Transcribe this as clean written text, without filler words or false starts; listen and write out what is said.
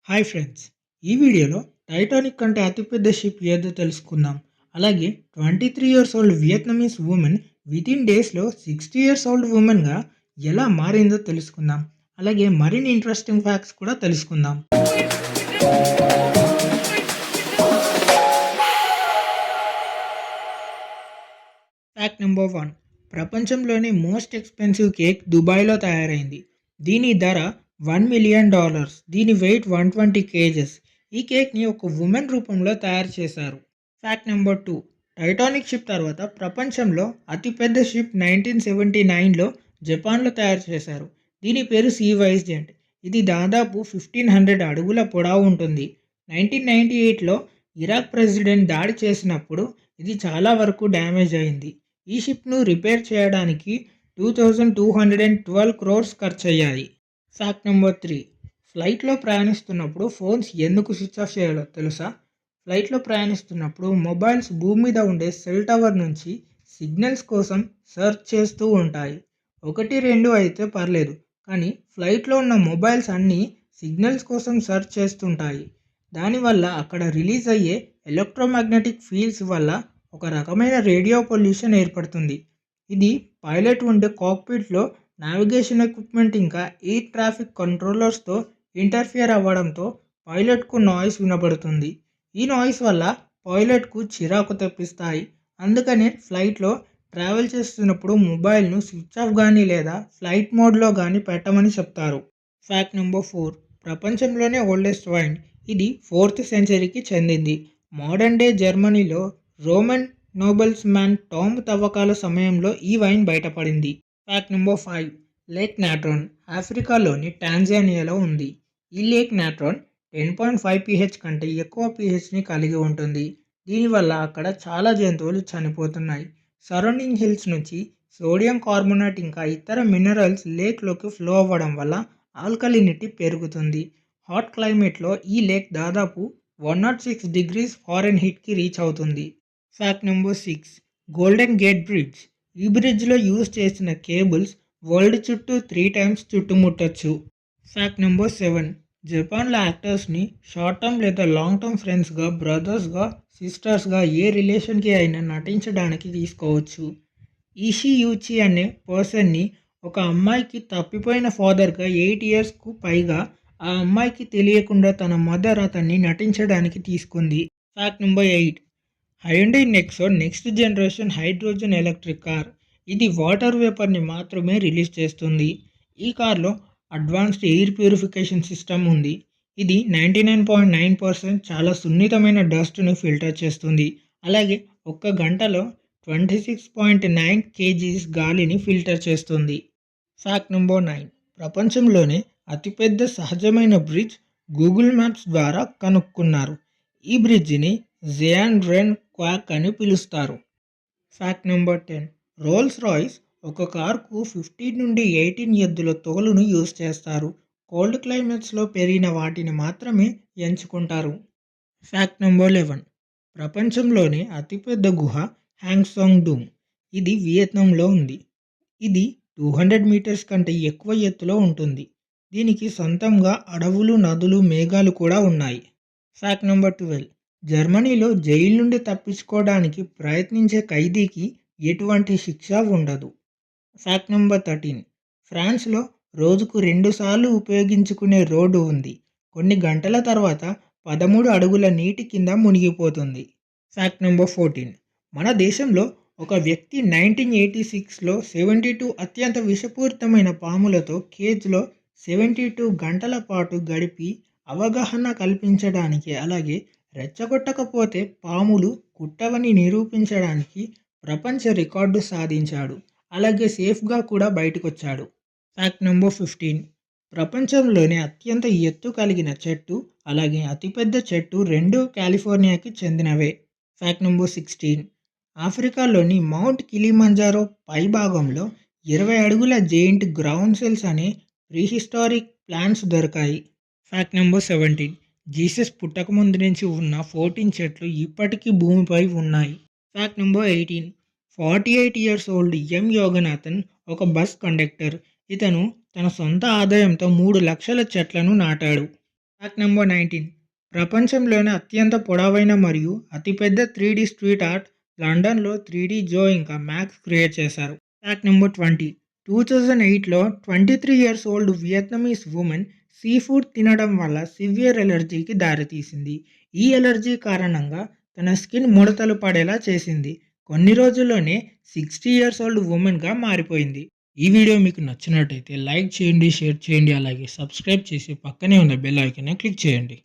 Hi friends, ఈ వీడియోలో Titanic కంటే అతిపెద్ద షిప్ ఏదో తెలుసుకుందాం. అలాగే 23 years old Vietnamese women within డేస్లో 60 ఇయర్స్ ఓల్డ్ ఉమెన్గా ఎలా మారిందో తెలుసుకుందాం. అలాగే మరిన్ని ఇంట్రెస్టింగ్ ఫ్యాక్ట్స్ కూడా తెలుసుకుందాం. Fact number 1. ప్రపంచంలోని మోస్ట్ ఎక్స్పెన్సివ్ కేక్ దుబాయ్లో తయారైంది. దీని ధర $1 మిలియన్. దీని వెయిట్ 120 kgs. ఈ కేక్ని ఒక ఉమెన్ రూపంలో తయారు చేశారు. Fact number 2. టైటానిక్ షిప్ తర్వాత ప్రపంచంలో అతిపెద్ద షిప్ 1979లో జపాన్లో తయారు చేశారు. దీని పేరు సీ వైజెంట్. ఇది దాదాపు 1500 అడుగుల పొడవు ఉంటుంది. 1998లో ఇరాక్ ప్రెసిడెంట్ దాడి చేసినప్పుడు ఇది చాలా వరకు డ్యామేజ్ అయింది. ఈ షిప్ను రిపేర్ చేయడానికి 2212 crores ఖర్చయ్యాయి. Fact number 3. ఫ్లైట్లో ప్రయాణిస్తున్నప్పుడు ఫోన్స్ ఎందుకు స్విచ్ ఆఫ్ చేయాలో తెలుసా? ఫ్లైట్లో ప్రయాణిస్తున్నప్పుడు మొబైల్స్ భూమి మీద ఉండే సెల్ టవర్ నుంచి సిగ్నల్స్ కోసం సెర్చ్ చేస్తూ ఉంటాయి. 1-2 అయితే పర్లేదు, కానీ ఫ్లైట్లో ఉన్న మొబైల్స్ అన్నీ సిగ్నల్స్ కోసం సెర్చ్ చేస్తుంటాయి. దానివల్ల అక్కడ రిలీజ్ అయ్యే ఎలక్ట్రోమాగ్నెటిక్ ఫీల్డ్స్ వల్ల ఒక రకమైన రేడియో పొల్యూషన్ ఏర్పడుతుంది. ఇది పైలట్ ఉండే కాక్పిట్లో నావిగేషన్ ఎక్విప్మెంట్ ఇంకా ఎయిర్ ట్రాఫిక్ కంట్రోలర్స్తో ఇంటర్ఫియర్ అవ్వడంతో పైలట్కు నాయిస్ వినబడుతుంది. ఈ నాయిస్ వల్ల పైలట్కు చిరాకు తెప్పిస్తాయి. అందుకనే ఫ్లైట్లో ట్రావెల్ చేస్తున్నప్పుడు మొబైల్ను స్విచ్ ఆఫ్ కానీ లేదా ఫ్లైట్ మోడ్లో కానీ పెట్టమని చెప్తారు. Fact number 4. ప్రపంచంలోనే ఓల్డెస్ట్ వైన్. ఇది 4th సెంచరీకి చెందింది. మోడర్న్ డే జర్మనీలో రోమన్ నోబెల్స్ మ్యాన్ టామ్ తవ్వకాల సమయంలో ఈ వైన్ బయటపడింది. Fact number 5. లేక్ నాట్రాన్ ఆఫ్రికాలోని టాంజానియాలో ఉంది. ఈ లేక్ నాట్రాన్ 10.5 pH కంటే ఎక్కువ pHని కలిగి ఉంటుంది. దీనివల్ల అక్కడ చాలా జంతువులు చనిపోతున్నాయి. సరౌండింగ్ హిల్స్ నుంచి సోడియం కార్బోనేట్ ఇంకా ఇతర మినరల్స్ లేక్లోకి ఫ్లో అవ్వడం వల్ల ఆల్కలినిటీ పెరుగుతుంది. హాట్ క్లైమేట్లో ఈ లేక్ దాదాపు 106 degrees Fahrenheitకి రీచ్ అవుతుంది. Fact number 6. Golden Gate Bridge. ఈ బ్రిడ్జ్లో యూజ్ చేసిన కేబుల్స్ వరల్డ్ చుట్టూ 3 times చుట్టుముట్టచ్చు. Fact number 7. జపాన్లో యాక్టర్స్ని షార్ట్ టర్మ్ లేదా లాంగ్ టర్మ్ ఫ్రెండ్స్గా, బ్రదర్స్గా, సిస్టర్స్గా ఏ రిలేషన్కి అయినా నటించడానికి తీసుకోవచ్చు. ఈషి యూచి అనే పర్సన్ని ఒక అమ్మాయికి తప్పిపోయిన ఫాదర్గా 8 yearsకు పైగా ఆ అమ్మాయికి తెలియకుండా తన మదర్ అతన్ని నటించడానికి తీసుకుంది. Fact number 8. Hyundai Nexon next generation hydrogen electric car. ఇది వాటర్ వేపర్ని మాత్రమే రిలీజ్ చేస్తుంది. ఈ కార్లో అడ్వాన్స్డ్ ఎయిర్ ప్యూరిఫికేషన్ సిస్టమ్ ఉంది. ఇది 99.9% చాలా సున్నితమైన డస్ట్ను ఫిల్టర్ చేస్తుంది. అలాగే 1 గంటలో 26.9 kgs గాలిని ఫిల్టర్ చేస్తుంది. Fact number 9. ప్రపంచంలోనే అతిపెద్ద సహజమైన బ్రిడ్జ్ గూగుల్ మ్యాప్స్ ద్వారా కనుక్కున్నారు. ఈ బ్రిడ్జిని జయాన్ రెన్ క్వాక్ అని పిలుస్తారు. Fact number 10. రోల్స్ రాయ్స్ ఒక కార్కు 15 నుండి 18 ఎద్దుల తోలును యూజ్ చేస్తారు. కోల్డ్ క్లైమేట్స్లో పెరిగిన వాటిని మాత్రమే ఎంచుకుంటారు. Fact number 11. ప్రపంచంలోనే అతిపెద్ద గుహ హ్యాంగ్సాంగ్ డూమ్. ఇది వియత్నాంలో ఉంది. ఇది 200 meters కంటే ఎక్కువ ఎత్తులో ఉంటుంది. దీనికి సొంతంగా అడవులు, నదులు, మేఘాలు కూడా ఉన్నాయి. Fact number 12. జర్మనీలో జైలు నుండి తప్పించుకోవడానికి ప్రయత్నించే ఖైదీకి ఎటువంటి శిక్ష ఉండదు. Fact number 13. ఫ్రాన్స్లో రోజుకు 2 సార్లు ఉపయోగించుకునే రోడ్డు ఉంది. కొన్ని గంటల తర్వాత 13 అడుగుల నీటి కింద మునిగిపోతుంది. Fact number 14. మన దేశంలో ఒక వ్యక్తి 1986లో 72 అత్యంత విషపూరితమైన పాములతో కేజ్లో 72 గంటల పాటు గడిపి అవగాహన కల్పించడానికి, అలాగే రెచ్చగొట్టకపోతే పాములు కుట్టవని నిరూపించడానికి ప్రపంచ రికార్డు సాధించాడు. అలాగే సేఫ్గా కూడా బయటకొచ్చాడు. Fact number 15. ప్రపంచంలోనే అత్యంత ఎత్తు కలిగిన చెట్టు, అలాగే అతిపెద్ద చెట్టు రెండూ కాలిఫోర్నియాకి చెందినవే. Fact number 16. ఆఫ్రికాలోని మౌంట్ కిలిమంజారో పైభాగంలో 20 అడుగుల జెయింట్ గ్రౌండ్ సెల్స్ అనే ప్రీహిస్టారిక్ ప్లాంట్స్ దొరికాయి. Fact number 17. జీసస్ పుట్టక ముందు నుంచి ఉన్న 14 చెట్లు ఇప్పటికీ భూమిపై ఉన్నాయి. Fact number 18. 48 years old ఎం యోగనాథన్ ఒక బస్ కండక్టర్. ఇతను తన సొంత ఆదాయంతో 3 లక్షల చెట్లను నాటాడు. Fact number 19. ప్రపంచంలోనే అత్యంత పొడవైన మరియు అతిపెద్ద 3D స్ట్రీట్ ఆర్ట్ లండన్లో 3D జో ఇంకా మ్యాక్స్ క్రియేట్ చేశారు. Fact number 20. 2008లో 23 years old Vietnamese women sea food తినడం వల్ల సివియర్ ఎలర్జీకి దారితీసింది. ఈ ఎలర్జీ కారణంగా తన స్కిన్ ముడతలు పడేలా చేసింది. కొన్ని రోజుల్లోనే 60 ఇయర్స్ ఓల్డ్ ఉమెన్గా మారిపోయింది. ఈ వీడియో మీకు నచ్చినట్టయితే లైక్ చేయండి, షేర్ చేయండి, అలాగే సబ్స్క్రైబ్ చేసి పక్కనే ఉన్న బెల్ ఐకాన్ని క్లిక్ చేయండి.